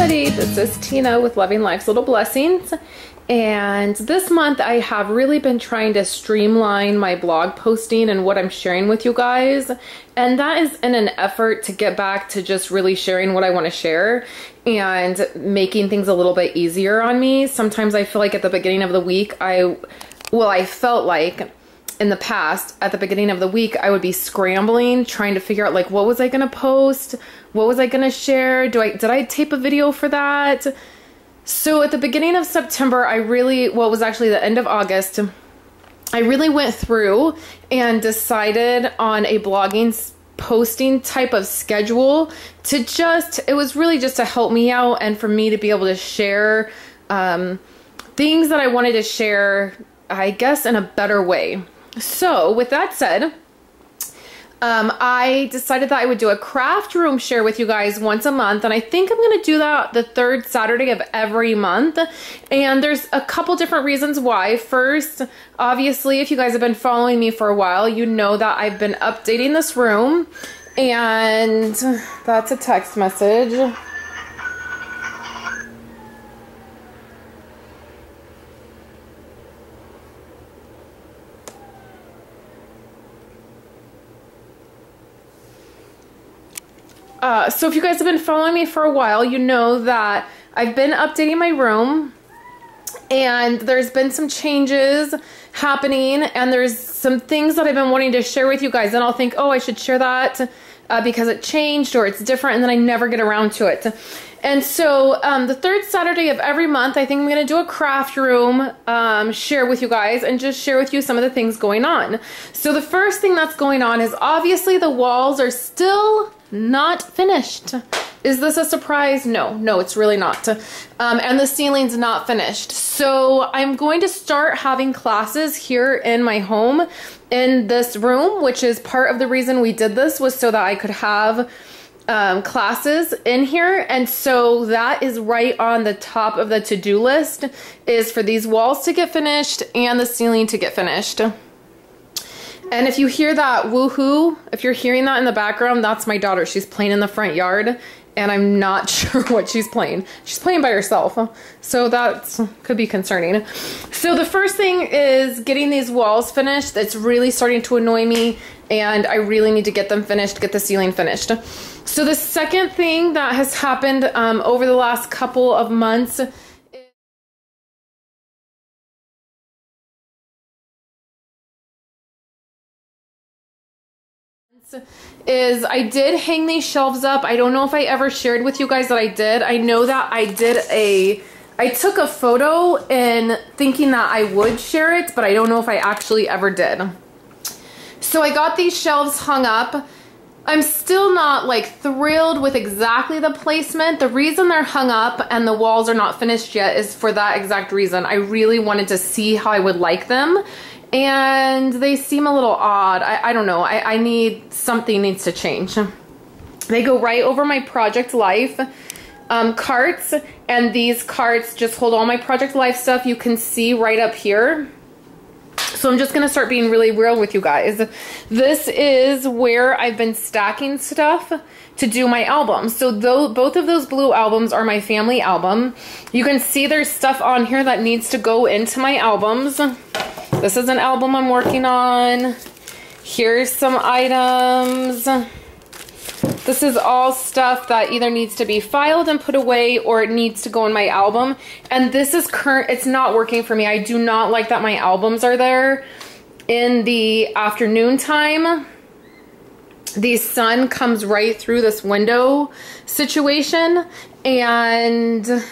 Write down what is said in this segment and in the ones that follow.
everybody, this is Tina with Loving Life's Little Blessings, and this month I have really been trying to streamline my blog posting and what I'm sharing with you guys, and that is in an effort to get back to just really sharing what I want to share and making things a little bit easier on me. Sometimes I feel like at the beginning of the week I felt like in the past, at the beginning of the week, I would be scrambling, trying to figure out like, what was I gonna post? What was I gonna share? Did I tape a video for that? So at the beginning of September, it was actually the end of August, I really went through and decided on a blogging posting type of schedule it was really just to help me out and for me to be able to share things that I wanted to share, I guess, in a better way. So with that said, I decided that I would do a craft room share with you guys once a month, and I think I'm going to do that the third Saturday of every month. And there's a couple different reasons why. First, obviously, if you guys have been following me for a while, you know that I've been updating this room, and that's a text message. So if you guys have been following me for a while, you know that I've been updating my room and there's been some changes happening and there's some things that I've been wanting to share with you guys, and I'll think, oh, I should share that because it changed or it's different, and then I never get around to it. And so the third Saturday of every month, I think I'm going to do a craft room share with you guys and just share with you some of the things going on. So the first thing that's going on is obviously the walls are still not finished. Is this a surprise? No, it's really not. And the ceiling's not finished. So I'm going to start having classes here in my home in this room, which is part of the reason we did this, was so that I could have classes in here. And so that is right on the top of the to-do list, is for these walls to get finished and the ceiling to get finished. And if you hear that woohoo, if you're hearing that in the background, that's my daughter. She's playing in the front yard, and I'm not sure what she's playing. She's playing by herself, so that could be concerning. So the first thing is getting these walls finished. It's really starting to annoy me, and I really need to get them finished, get the ceiling finished. So the second thing that has happened over the last couple of months is I did hang these shelves up. I don't know if I ever shared with you guys that I did. I know that I took a photo in thinking that I would share it, but I don't know if I actually ever did. So I got these shelves hung up. I'm still not like thrilled with exactly the placement. The reason they're hung up and the walls are not finished yet is for that exact reason. I really wanted to see how I would like them, and they seem a little odd. I don't know. Something needs to change. They go right over my Project Life carts, and these carts just hold all my Project Life stuff. You can see right up here. So I'm just going to start being really real with you guys. This is where I've been stacking stuff to do my album. So both of those blue albums are my family album. You can see there's stuff on here that needs to go into my albums. This is an album I'm working on. Here's some items. This is all stuff that either needs to be filed and put away or it needs to go in my album. And this is it's not working for me. I do not like that my albums are there in the afternoon time. The sun comes right through this window situation, and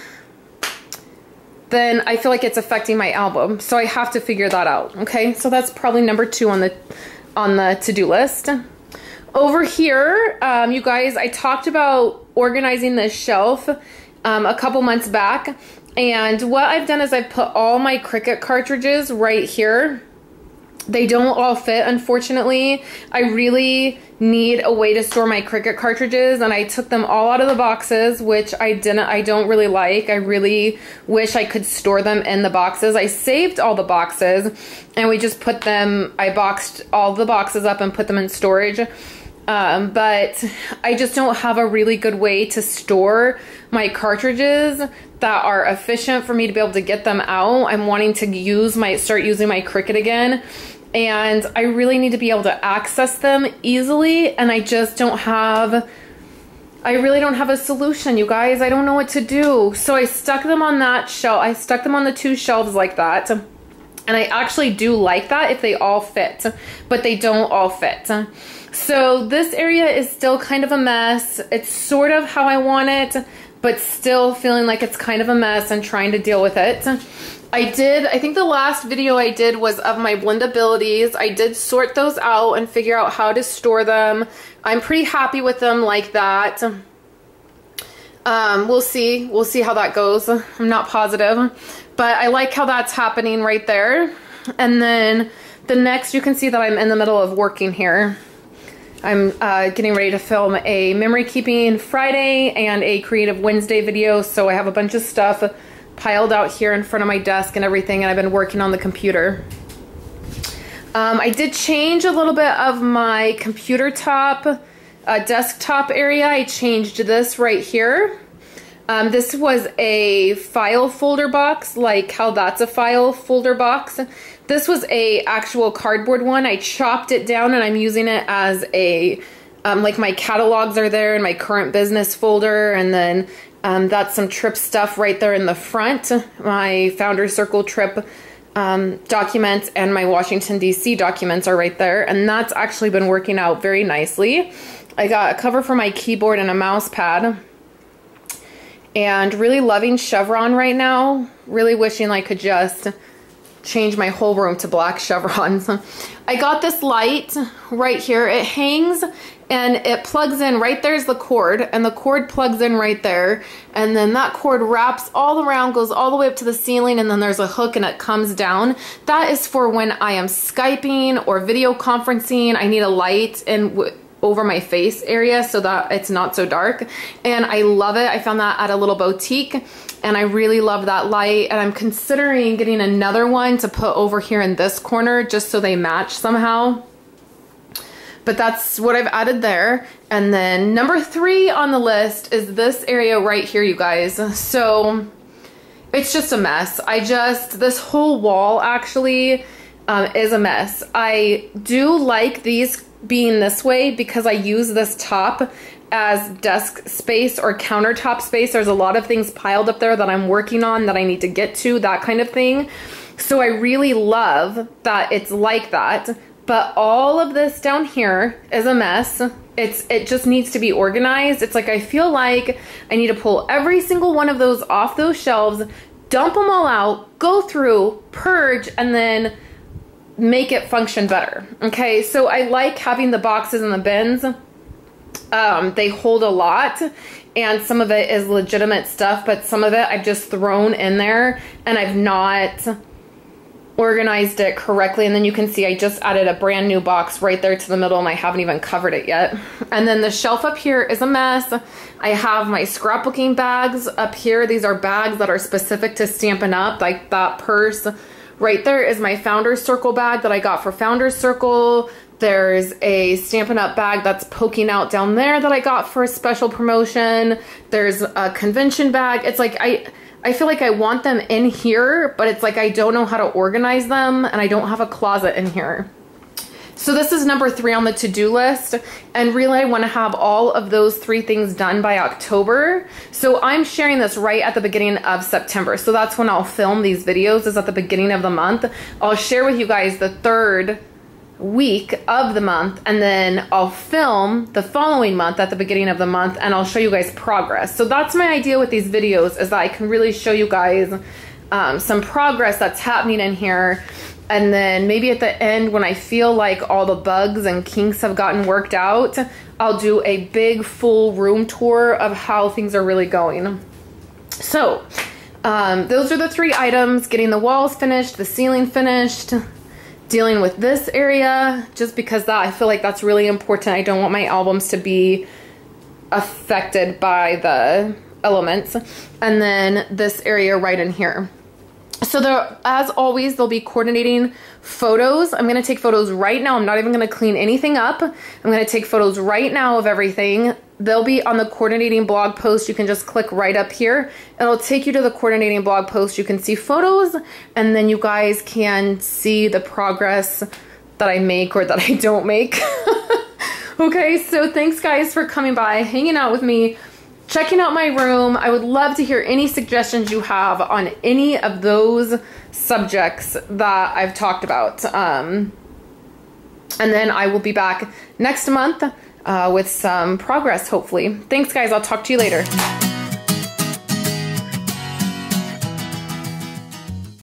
then I feel like it's affecting my album. So I have to figure that out. Okay, so that's probably number 2 on the to-do list. Over here, you guys, I talked about organizing this shelf a couple months back, and what I've done is I've put all my Cricut cartridges right here. They don't all fit, unfortunately. I really need a way to store my Cricut cartridges, and I took them all out of the boxes, which I don't really like. I really wish I could store them in the boxes. I saved all the boxes, and we just I boxed all the boxes up and put them in storage. but I just don't have a really good way to store my cartridges that are efficient for me to be able to get them out. I'm wanting to start using my Cricut again, and I really need to be able to access them easily, and I just don't have, I really don't have a solution, you guys. I don't know what to do. So I stuck them on that shelf. I stuck them on the 2 shelves like that. And I actually do like that if they all fit, but they don't all fit. So this area is still kind of a mess. It's sort of how I want it, but still feeling like it's kind of a mess and trying to deal with it. I think the last video I did was of my Blendabilities. I did sort those out and figure out how to store them. I'm pretty happy with them like that. We'll see how that goes. I'm not positive, but I like how that's happening right there. And then the next, you can see that I'm in the middle of working here. I'm getting ready to film a memory keeping Friday and a creative Wednesday video. So I have a bunch of stuff piled out here in front of my desk and everything, and I've been working on the computer. I did change a little bit of my computer top, desktop area. I changed this right here. This was a file folder box, like how that's a file folder box. This was a actual cardboard one. I chopped it down and I'm using it as a, like my catalogs are there and my current business folder, and then that's some trip stuff right there in the front. My Founders Circle trip documents and my Washington DC documents are right there, and that's actually been working out very nicely. I got a cover for my keyboard and a mouse pad, and really loving chevron right now. Really wishing I could just change my whole room to black chevrons. I got this light right here. It hangs and it plugs in. Right there's the cord, and the cord plugs in right there, and then that cord wraps all around, goes all the way up to the ceiling, and then there's a hook and it comes down. That is for when I am Skyping or video conferencing. I need a light over my face area so that it's not so dark, and I love it. I found that at a little boutique, and I really love that light, and I'm considering getting another one to put over here in this corner just so they match somehow. But that's what I've added there. And then number 3 on the list is this area right here, you guys. So it's just a mess. This whole wall actually is a mess. I do like these being this way because I use this top as desk space or countertop space. There's a lot of things piled up there that I'm working on that I need to get to, that kind of thing. So I really love that it's like that. But all of this down here is a mess. It just needs to be organized. It's like I feel like I need to pull every single one of those off those shelves, dump them all out, go through, purge, and then make it function better. Okay, so I like having the boxes and the bins. They hold a lot, and some of it is legitimate stuff, but some of it I've just thrown in there and I've not organized it correctly. And then you can see I just added a brand new box right there to the middle, and I haven't even covered it yet. And then the shelf up here is a mess. I have my scrapbooking bags up here. These are bags that are specific to Stampin' Up, like that purse right there is my Founders Circle bag that I got for Founders Circle. There's a Stampin' Up bag that's poking out down there that I got for a special promotion. There's a convention bag. It's like I feel like I want them in here, but it's like I don't know how to organize them, and I don't have a closet in here. So this is number 3 on the to-do list, and really I want to have all of those 3 things done by October. So I'm sharing this right at the beginning of September. So that's when I'll film these videos, is at the beginning of the month. I'll share with you guys the 3rd week of the month, and then I'll film the following month at the beginning of the month, and I'll show you guys progress. So that's my idea with these videos, is that I can really show you guys some progress that's happening in here. And then maybe at the end, when I feel like all the bugs and kinks have gotten worked out, I'll do a big full room tour of how things are really going. So those are the 3 items: getting the walls finished, the ceiling finished, dealing with this area, just because I feel like that's really important. I don't want my albums to be affected by the elements. And then this area right in here. So there, as always, there'll be coordinating photos. I'm going to take photos right now. I'm not even going to clean anything up. I'm going to take photos right now of everything. They'll be on the coordinating blog post. You can just click right up here. It'll take you to the coordinating blog post. You can see photos, and then you guys can see the progress that I make or that I don't make. Okay, so thanks guys for coming by, hanging out with me, checking out my room. I would love to hear any suggestions you have on any of those subjects that I've talked about. And then I will be back next month with some progress, hopefully. Thanks guys, I'll talk to you later.